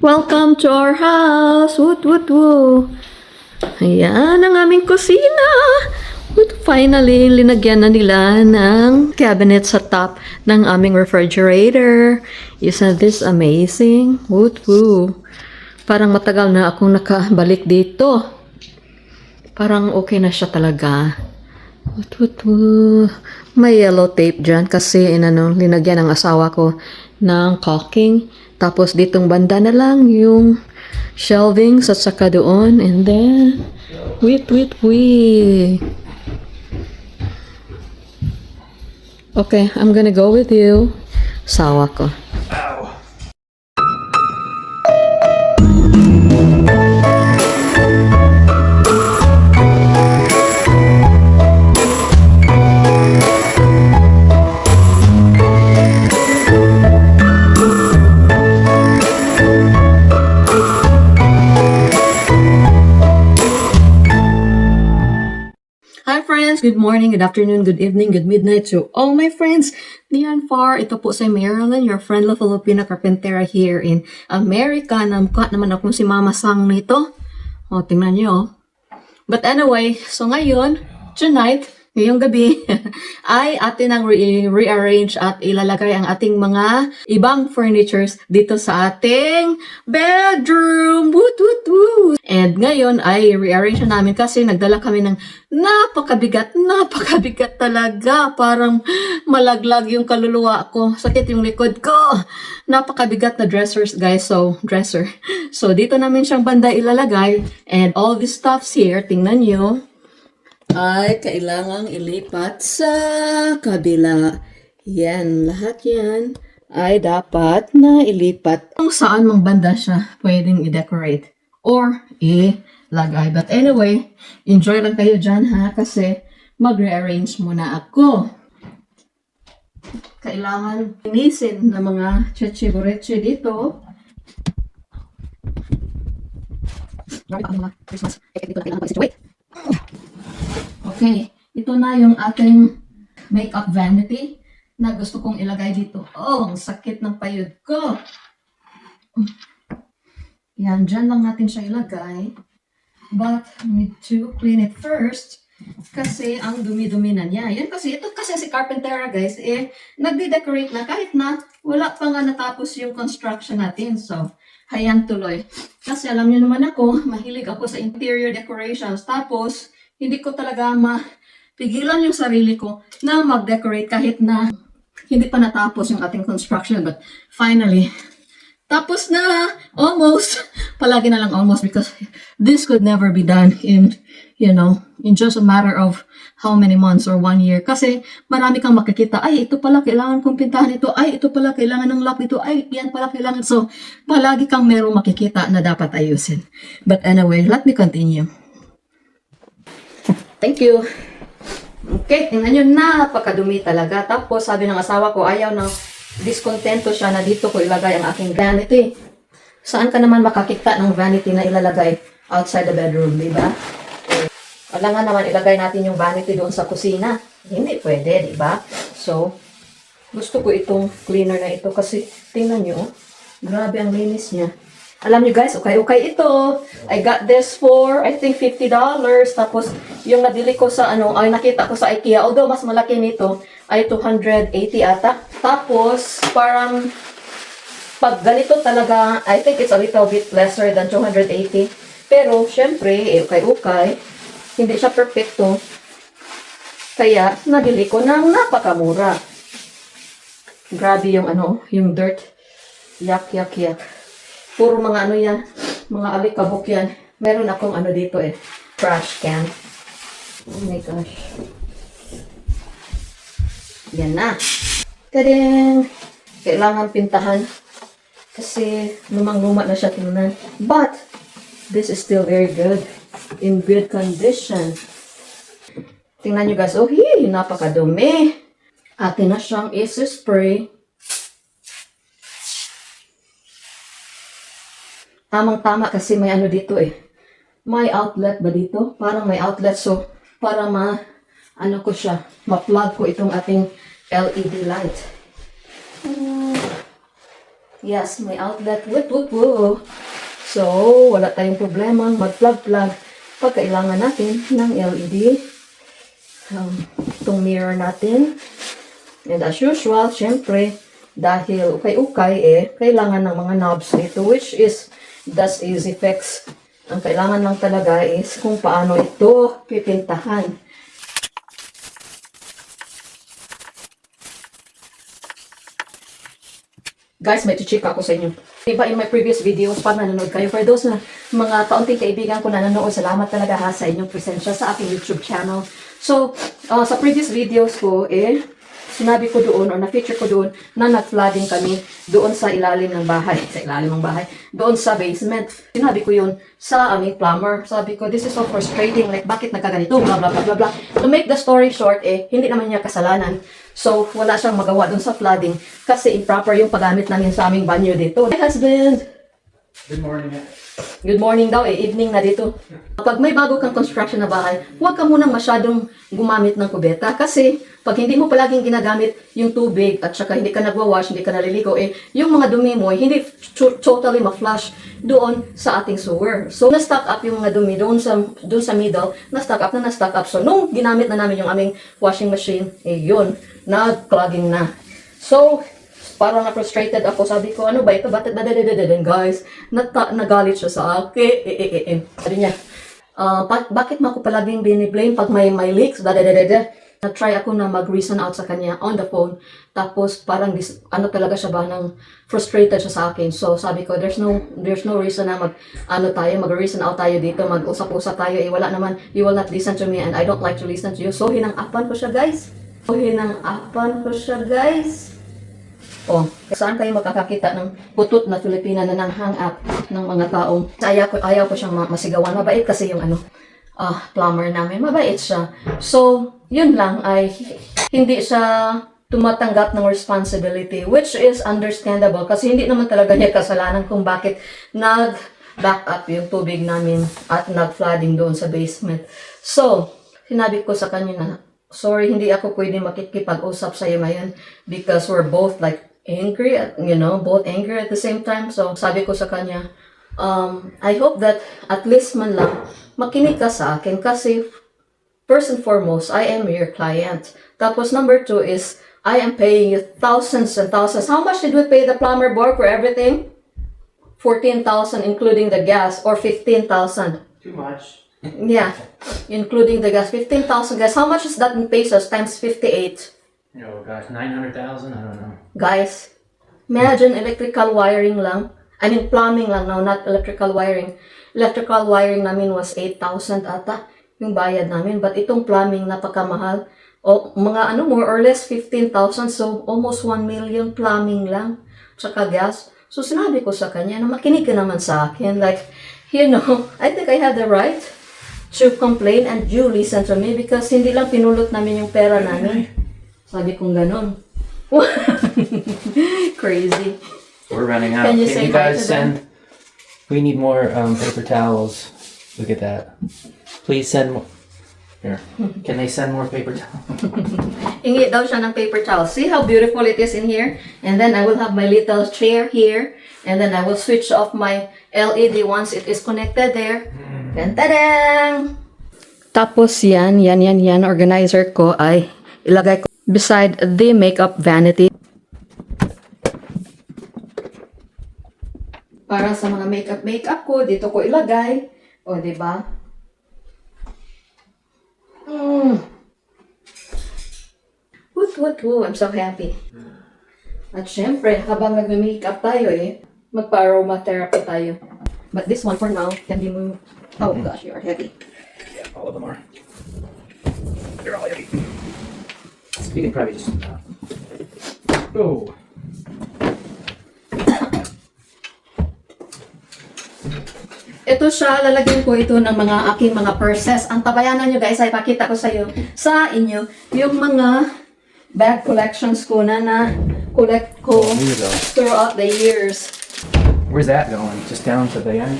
Welcome to our house! Woot, woot, woo! Ayan ang aming kusina! Woot, finally, linagyan na nila ng cabinet sa top ng aming refrigerator. Isn't this amazing? Woot, woo! Parang matagal na akong nakabalik dito. Parang okay na siya talaga. Woot, woot, woo! May yellow tape dyan kasi linagyan ng asawa ko ng caulking. Tapos ditong banda na lang yung shelvings at saka doon. And then, wait. Okay, I'm gonna go with you. Sawa ko. Hi friends! Good morning, good afternoon, good evening, good midnight to all my friends near and far. Ito po si Marilyn, your friendly Filipina Carpentera here in America. Namukha naman akong si Mama Sang nito. O, tingnan nyo. But anyway, so ngayon, tonight, ngayong gabi, ay atin ang rearrange at ilalagay ang ating mga ibang furnitures dito sa ating bedroom. Woot, woot, woot. And ngayon ay rearrange na namin kasi nagdala kami ng napakabigat talaga. Parang malaglag yung kaluluwa ko. Sakit yung likod ko. Napakabigat na dressers, guys. So, dresser. So, dito namin siyang banda ilalagay. And all these stuffs here, tingnan nyo, ay kailangang ilipat sa kabila. Yan, lahat yan ay dapat na ilipat kung saan mang banda siya pwedeng i-decorate or ilagay. But anyway, enjoy lang kayo dyan ha, kasi mag-rearrange muna ako. Kailangan linisin ng mga cheche-bureche dito. Grabe pa ang mga Christmas effect dito na kailangan pa-situate. Okay, ito na yung ating makeup vanity na gusto kong ilagay dito. Oh, ang sakit ng payud ko. Yan, dyan lang natin siya ilagay. But, need to clean it first. Kasi ang dumi-dumi na niya. Yan kasi, ito kasi si Carpentera guys, nagde-decorate na kahit na wala pa nga natapos yung construction natin. So, hayan tuloy. Kasi alam niyo naman ako, mahilig ako sa interior decorations. Tapos, hindi ko talaga mapigilan yung sarili ko na mag-decorate kahit na hindi pa natapos yung ating construction. But finally, tapos na! Almost! Palagi na lang almost because this could never be done in just a matter of how many months or 1 year. Kasi marami kang makikita, ay, ito pala kailangan kong pintahan ito, ay, ito pala kailangan ng lock ito, ay, yan pala kailangan. So, palagi kang merong makikita na dapat ayusin. But anyway, let me continue. Thank you. Okay, tingnan nyo, napakadumi talaga. Tapos, sabi ng asawa ko, ayaw na, diskontento siya na dito ko ilagay ang aking vanity. Saan ka naman makakita ng vanity na ilalagay outside the bedroom, di ba? Wala nga naman ilagay natin yung vanity doon sa kusina. Hindi pwede, di ba? So, gusto ko itong cleaner na ito kasi, tingnan nyo, grabe ang linis niya. Alam niyo guys, okay ito. I got this for, I think, $50. Tapos, yung nabili ko sa, ay nakita ko sa IKEA, although mas malaki nito, ay 280 ata. Tapos, parang, pag ganito talaga, I think it's a little bit lesser than 280. Pero, syempre, okay. Hindi siya perfecto. Kaya, nabili ko ng napakamura. Grabe yung yung dirt. Yak. Puro mga yan, mga alikabok yan. Meron akong dito trash can. Oh my gosh. Yan na. Tadang! Kailangan pintahan. Kasi lumang-luma na siya tingnan. But, this is still very good. In good condition. Tingnan nyo guys. Oh, napakadumi. Atin na siyang isi-spray. Tamang-tama kasi may dito May outlet ba dito? Parang may outlet. So, para ma-plug ko itong ating LED light. Yes, may outlet. Woo. So, wala tayong problema mag-plug-plug pag kailangan natin ng LED. Itong mirror natin. And as usual, syempre, dahil ukay-ukay kailangan ng mga knobs dito, which is das easy fix. Ang kailangan lang talaga is kung paano ito pipintahan. Guys, may chichika ako sa inyo. Diba in my previous videos, pag nanonood kayo, for those na mga kaunting kaibigan ko na nanonood, salamat talaga ha sa inyong presensya sa aking YouTube channel. So, sa previous videos ko, sinabi ko doon, or na-feature ko doon, na nag-flooding kami doon sa ilalim ng bahay. Sa ilalim ng bahay. Doon sa basement. Sinabi ko yun sa aming plumber. Sabi ko, this is so frustrating. Like, bakit nagkaganito? Blah, blah, blah, blah, blah. To make the story short, hindi naman niya kasalanan. So, wala siyang magawa doon sa flooding kasi improper yung paggamit namin sa aming banyo dito. My husband! Good morning. Good morning daw, evening na dito. Pag may bago kang construction na bahay, huwag ka munang masyadong gumamit ng kubeta kasi pag hindi mo palaging ginagamit yung tubig at saka hindi ka nagwawash, hindi ka naliligo, yung mga dumi mo, hindi totally ma-flush doon sa ating sewer. So, na-stock up yung mga dumi doon sa middle, na-stock up. So, nung ginamit na namin yung aming washing machine, yun, nag-clogging na. So, parang na-frustrated ako. Sabi ko, ano ba ito? Guys, nagalit siya sa akin. Sabi niya, bakit mo ako palaging biniblame pag may leaks? Na-try ako na mag-reason out sa kanya on the phone. Tapos parang talaga siya ba nang frustrated siya sa akin. So sabi ko, there's no reason na mag-reason out tayo dito, mag-usap-usap tayo. Wala naman, you will not listen to me and I don't like to listen to you. So hinang-apan ko siya, guys. Oh, saan kayo makakakita ng putot na Filipina na nang-hang up ng mga taong ayaw ko siyang masigawan. Mabait kasi yung plumber namin. Mabait siya. So, yun lang ay hindi siya tumatanggap ng responsibility, which is understandable kasi hindi naman talaga niya kasalanan kung bakit nag-back up yung tubig namin at nag-flooding doon sa basement. So, sinabi ko sa kanya na, sorry, hindi ako pwede makikipag-usap sa iyo ngayon because we're both like angry, both angry at the same time. So, sabi ko sa kanya, I hope that at least man lang makinig ka sa akin kasi first and foremost, I am your client. Tapos number 2 is, I am paying you thousands and thousands. How much did we pay the plumber board for everything? 14,000 including the gas or 15,000? Too much. Yeah, including the gas. 15,000 guys. How much is that in pesos times 58? Oh gosh, 900,000? I don't know. Guys, imagine electrical wiring lang. I mean plumbing lang, no, not electrical wiring. Electrical wiring namin was 8,000 ata yung bayad namin. But itong plumbing, napakamahal. O, mga more or less 15,000. So, almost 1 million plumbing lang. Tsaka gas. So, sinabi ko sa kanya na makinig ka naman sa akin. Like, I think I have the right to complain and you listen to me because hindi lang pinulot namin yung pera namin. Sabi kong ganon. Crazy. We're running out. Can you Can say you hi guys to them? send? We need more paper towels. Look at that. Please send more. Here. Can they send more paper towels? Ingi daw siya ng paper towel. See how beautiful it is in here? And then I will have my little chair here. And then I will switch off my LED once it is connected there. Tadang! Tapos yan, organizer ko ay ilagay ko beside the makeup vanity. Para sa mga makeup ko, dito ko ilagay. O, diba? I'm so happy. At syempre, habang nag-makeup tayo magpa-aromatherapy tayo. But this one for now can be moved. Oh gosh, you are heavy. Yeah, all of them are. They're all heavy. You can probably just. Oh. Ito siya, lalagyan ko ito ng mga aking mga purses. Ang tabayanan nyo guys, ay pakita ko sa inyo, yung mga bag collections ko na collect ko throughout the years. Where's that going? Just down to the end?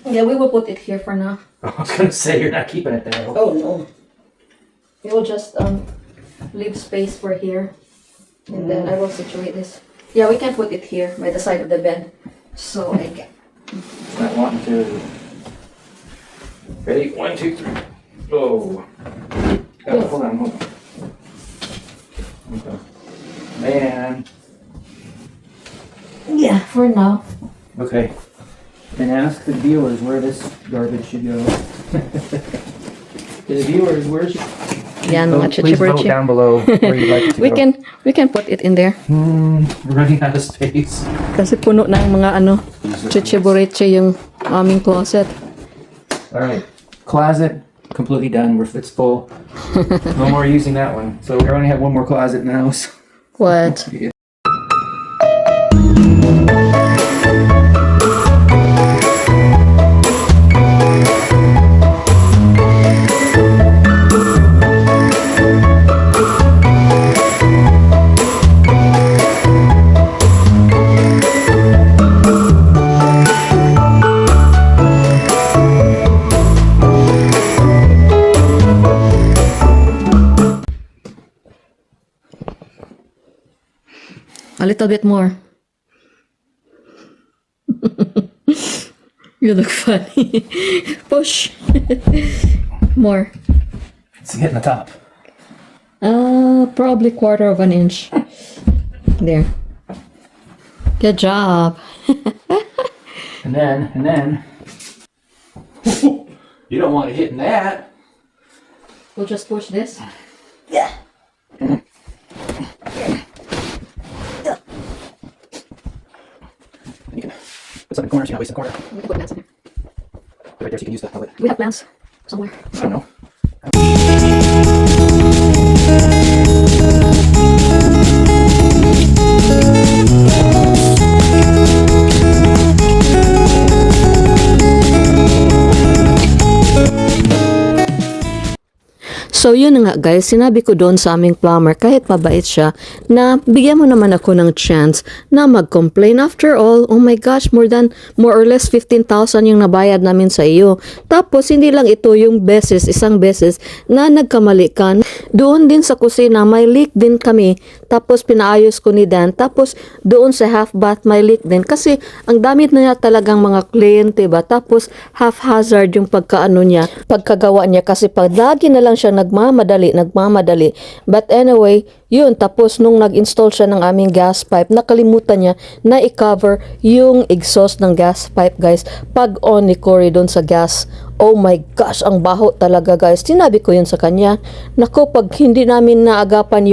Yeah, we will put it here for now. I was gonna say you're not keeping it there. Oh no. We will just leave space for here. And then I will situate this. Yeah, we can put it here by the side of the bed. So I can. Right, 1, 2. Ready? 1, 2, 3. Oh. Hold on. Okay. Man. Yeah, for now. Okay. And ask the viewers where this garbage should go. To the viewers, where should... Yeah, Vote- please vote down below where you'd like it to We go. can put it in there. We're running out of space. Kasi puno ng mga chichibureche yung aming closet. Alright. Closet, completely done. It's full. No more using that one. So we only have one more closet in the house. What? A little bit more. You look funny. Push. More. It's hitting the top. Probably 1/4 of an inch. There. Good job. And then. You don't want it hitting that. We'll just push this. You can put something in the corner so you're not wasting the corner. We can put plants in here. Put it right there so you can use the outlet. We have plants somewhere. I don't know. So yun na nga guys, sinabi ko doon sa aming plumber kahit mabait siya na bigyan mo naman ako ng chance na mag-complain. After all, oh my gosh, more or less 15,000 yung nabayad namin sa iyo. Tapos hindi lang ito yung isang beses na nagkamali ka. Doon din sa kusina may leak din kami. Tapos pinaayos ko ni Dan. Tapos doon sa half bath may leak din kasi ang damit na niya talagang mga kliyente ba. Tapos haphazard yung pagkagawa niya kasi pag lagi na lang siya nagmamadali. But anyway, yun, tapos nung nag-install siya ng aming gas pipe, nakalimutan niya na i-cover yung exhaust ng gas pipe, guys. Pag on ni Cory doon sa gas, oh my gosh, ang baho talaga, guys. Sinabi ko yun sa kanya. Nako, pag hindi namin naagapan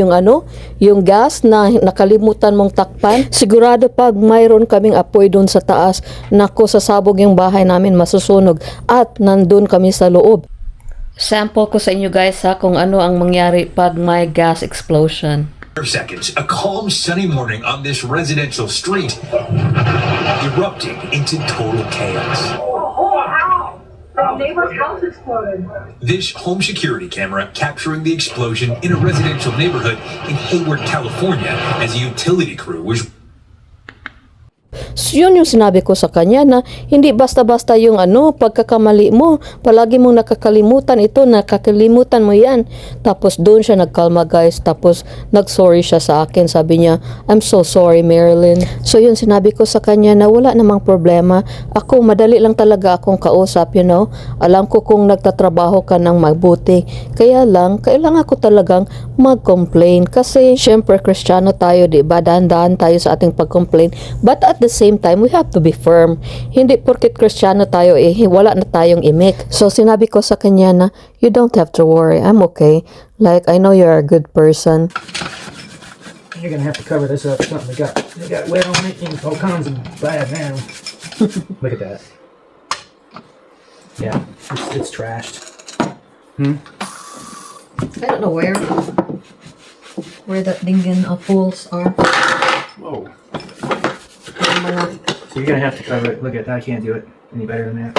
yung gas na nakalimutan mong takpan, sigurado pag mayroon kaming apoy doon sa taas, nako, sasabog yung bahay namin, masusunog. At nandun kami sa loob. Sample ko sa inyo guys ha kung ano ang mangyari pag may gas explosion. Seconds, a calm, sunny morning on this residential street erupting into total chaos. Our neighbor's house exploded. This home security camera capturing the explosion in a residential neighborhood in Hayward, California, as a utility crew was. So, yun yung sinabi ko sa kanya na hindi basta-basta yung pagkakamali mo. Palagi mong nakakalimutan mo yan. Tapos doon siya nagkalma guys. Tapos nag-sorry siya sa akin. Sabi niya, I'm so sorry Marilyn. So yun sinabi ko sa kanya na wala namang problema. Ako madali lang talaga akong kausap, Alam ko kung nagtatrabaho ka ng mabuti. Kaya lang, kailangan ko talagang mag-complain. Kasi syempre Kristiyano tayo, diba? Dahan-dahan tayo sa ating pag-complain. But at the same time, we have to be firm. Hindi porket Kristiyano tayo, wala na tayong imik. So, sinabi ko sa kanya na, you don't have to worry. I'm okay. Like, I know you're a good person. You're gonna have to cover this up. Something they got wet on it and all kinds of bad now. Look at that. Yeah, it's trashed. I don't know where that dingin pools are. Whoa. So you're gonna have to cover it. Look at that. I can't do it any better than that.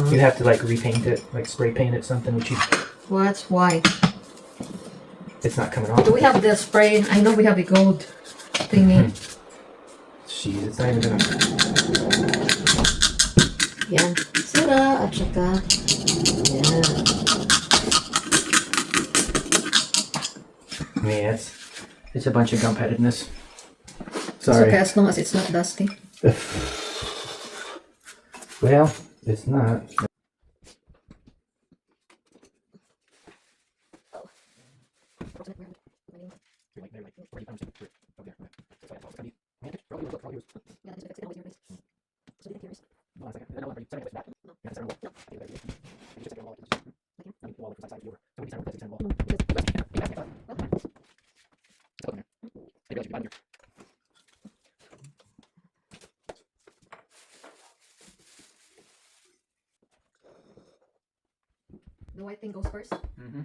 You'd have to like repaint it, like spray paint it something, which What's why? it's not coming off. Do we have the spray? I know we have a gold thingy. Jeez, it's not even gonna. Yan. Sira at saka. Yan. I mean, it's a bunch of gump-headedness. It's Sorry. okay as long as it's not dusty. Well, it's not. The white thing goes first. Mm-hmm.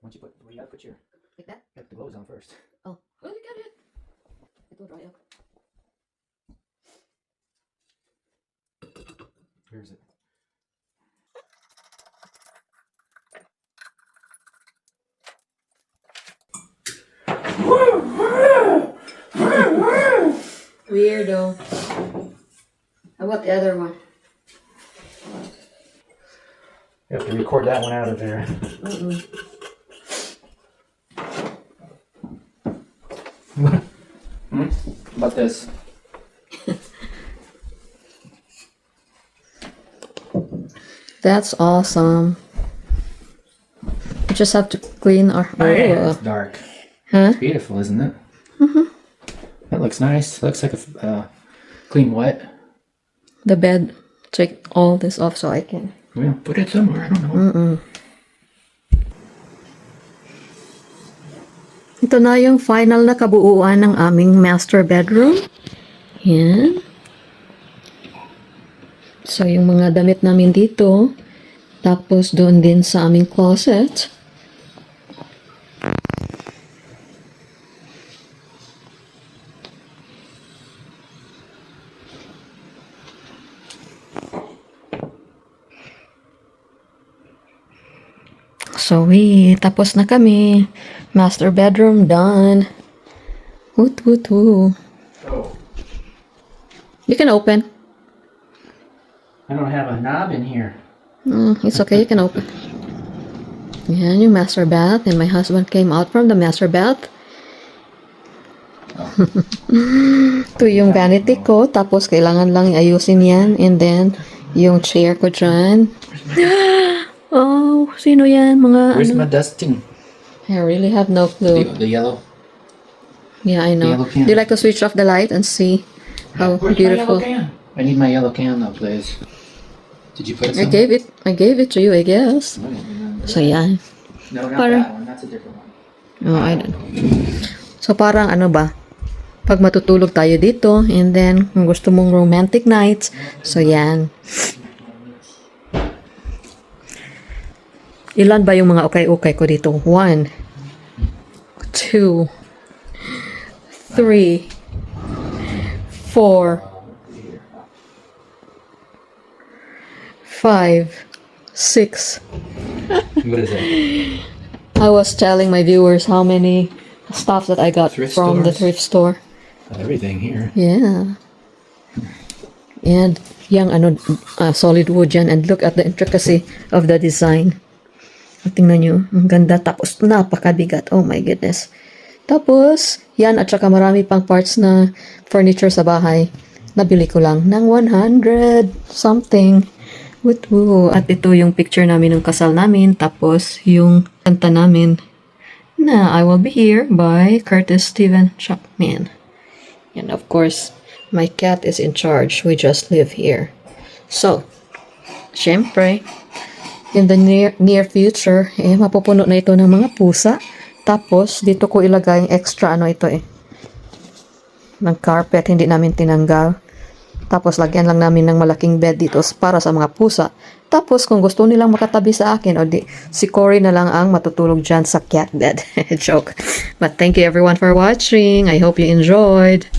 Once you put, well, you gotta put your, Like that? you have the gloves on first. Oh, look at it. It will dry up. Where is it? Weirdo. How about the other one? You have to record that one out of there. How about this? That's awesome. We just have to clean our. It's dark. Huh? It's beautiful, isn't it? Mm-hmm. That looks nice. Looks like a clean wet. The bed. Take all this off so I can. Well, put it somewhere. I don't know. Ito na yung final na kabuuan ng aming master bedroom. Yan. So, yung mga damit namin dito. Tapos, doon din sa aming closet. So, tapos na kami. Master bedroom done. Woot, woot, woo. Oh, You can open. I don't have a knob in here. It's okay, you can open. Yan yung master bath. And my husband came out from the master bath. Ito yung vanity ko. Tapos kailangan lang ayusin yan. And then, yung chair ko dyan. Oh, sino yan? Mga Where's ano? my dusting? I really have no clue. The yellow. Yeah, I know. yellow can. Do you like to switch off the light and see how Where's beautiful? my yellow can? I need my yellow can though, please. Did you put it I somewhere? gave it to you, I guess. I don't remember. So, yeah. No, not Parang- that one. That's a different one. Oh, I don't. So, parang ano ba? Pag matutulog tayo dito, and then, kung gusto mong romantic nights, so yan. Ilan ba yung mga ukay-ukay ko dito? 1, 2, 3, 4, 5, 6. What is it? I was telling my viewers how many stuff that I got Thrift from the stores? thrift store. Everything here. Yeah. And yung solid wood yan. And look at the intricacy of the design. Tingnan nyo. Ang ganda. Tapos napakabigat. Oh my goodness. Tapos, yan at saka marami pang parts na furniture sa bahay. Nabili ko lang ng 100 something. Woo. At ito yung picture namin ng kasal namin. Tapos, yung kanta namin na I Will Be Here by Curtis Steven Chapman. And of course, my cat is in charge. We just live here. So, syempre, in the near future, mapupuno na ito ng mga pusa. Tapos, dito ko ilagay yung extra ng carpet, hindi namin tinanggal. Tapos, lagyan lang namin ng malaking bed dito para sa mga pusa. Tapos, kung gusto nilang makatabi sa akin, si Cory na lang ang matutulog dyan sa cat bed. Joke. But thank you everyone for watching. I hope you enjoyed.